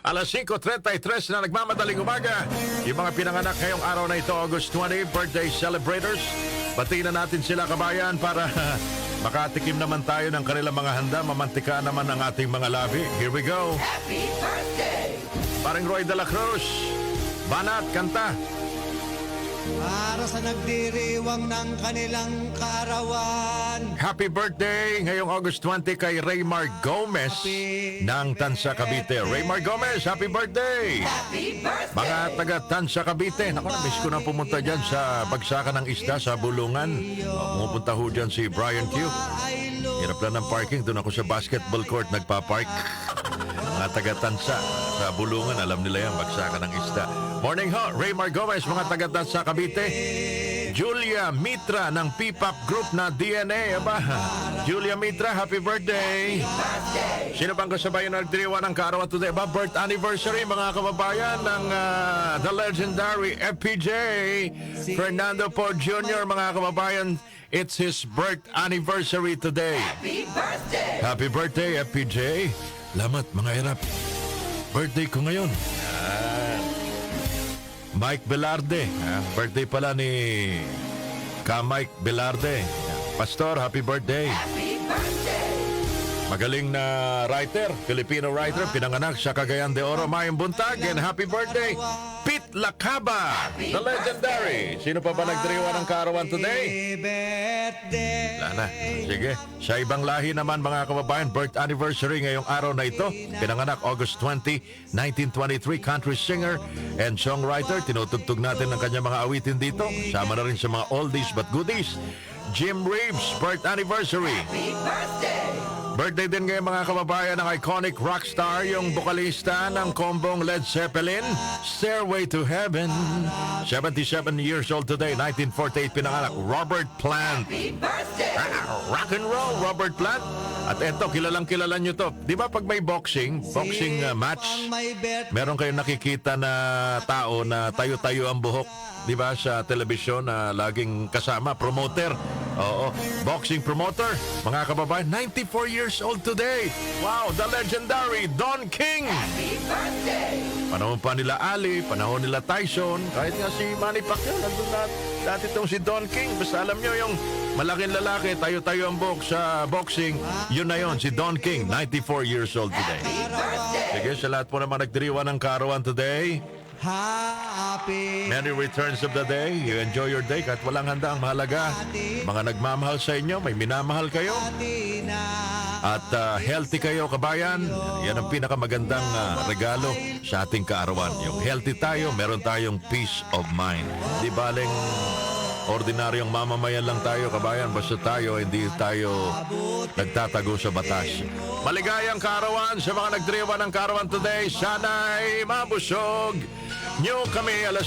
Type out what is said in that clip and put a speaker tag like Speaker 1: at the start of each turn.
Speaker 1: Alas 5:33 na nagmamadaling umaga. Yung mga pinanganak ngayong araw na ito, August 20, birthday celebrators. Batiin na natin sila, kabayan, para makatikim naman tayo ng kanilang mga handa. Mamantika naman ang ating mga labi. Here we go.
Speaker 2: Happy birthday!
Speaker 1: Paring Roy de la Cruz. Banat, kanta.
Speaker 3: Para sa nagdiriwang ng kanilang kaarawan.
Speaker 1: Happy birthday ngayong August 20 kay Raymar Gomez ng Tansa, Cavite. Raymar Gomez, happy birthday!
Speaker 2: Happy birthday!
Speaker 1: Mga taga Tansa, Cavite. Naku, na-miss ko na pumunta dyan sa bagsakan ng isda sa Bulungan. Pumupunta ho dyan si Brian Q. Hirap lang ng parking. Doon ako sa basketball court nagpa-park. Mga taga Tansa sa Bulungan, alam nila yan, bagsakan ng isda. Morning ho, Raymar Gomez, mga taga Tansa, Cavite. Julia Mitra ng P-Pop Group na DNA. Aba, Julia Mitra, happy birthday! Sino bang kasabayan na nagdiriwa ng kaarawan today? Aba, birth anniversary, mga kababayan ng the legendary FPJ Fernando Po Jr., mga kababayan. It's his birth anniversary today.
Speaker 2: Happy birthday!
Speaker 1: Happy birthday, FPJ. Lamat, mga hirap. Birthday ko ngayon. Mike Velarde. Birthday pala ni Mike Velarde. Pastor, happy birthday.
Speaker 2: Happy birthday!
Speaker 1: Magaling na writer, Filipino writer, pinanganak sa Cagayan de Oro, Mayang Buntag, and happy birthday, Pete Lacaba, the legendary. Sino pa ba nagdiriwa ng kaarawan today?
Speaker 3: Birthday.
Speaker 1: Wala na. Sige. Sa ibang lahi naman, mga kababayan, birth anniversary ngayong araw na ito. Pinanganak August 20, 1923, country singer and songwriter. Tinutugtog natin ang kanyang mga awitin dito. Sama na rin sa mga oldies but goodies. Jim Reeves, birth anniversary.
Speaker 2: Happy birthday!
Speaker 1: Birthday din ngayon, mga kababayan, ng iconic rock star, yung bokalista ng kombong Led Zeppelin, Stairway to Heaven. 77 years old today, 1948 pinanganak, Robert Plant.
Speaker 2: Happy birthday!
Speaker 1: Rock and roll, Robert Plant. At eto, kilalang kilala nyo to. Di ba pag may boxing match,
Speaker 3: Ang may birthday.
Speaker 1: meron kayong nakikita na tao na tayo-tayo ang buhok, di ba, sa telebisyon na laging kasama, promoter. Oo, boxing promoter. Mga kababayan, 94 years old today. Wow, the legendary Don King.
Speaker 2: Happy birthday!
Speaker 1: Panahon pa nila Ali, panahon nila Tyson, kahit nga si Manny Pacquiao, nandun na dati itong si Don King. Basta alam nyo yung malaking lalaki, tayo-tayo ang buhok sa boxing, yun na yun, si Don King, 94 years old today.
Speaker 2: Happy birthday!
Speaker 1: Sige, sa lahat po naman nagdiriwa ng kaarawan today,
Speaker 3: Happy.
Speaker 1: many returns of the day. You enjoy your day kahit walang handa, ang mahalaga. Mga nagmamahal sa inyo, may minamahal kayo.
Speaker 3: Tina.
Speaker 1: At healthy kayo, kabayan. Yan ang pinakamagandang regalo sa ating kaarawan. Yung healthy tayo, meron tayong peace of mind. Di baling ordinaryong mamamayan lang tayo, kabayan. Basta tayo, hindi tayo nagtatago sa batas. Maligayang kaarawan sa mga nagdiriwa ng kaarawan today. Sana'y mabusog nyo kami alas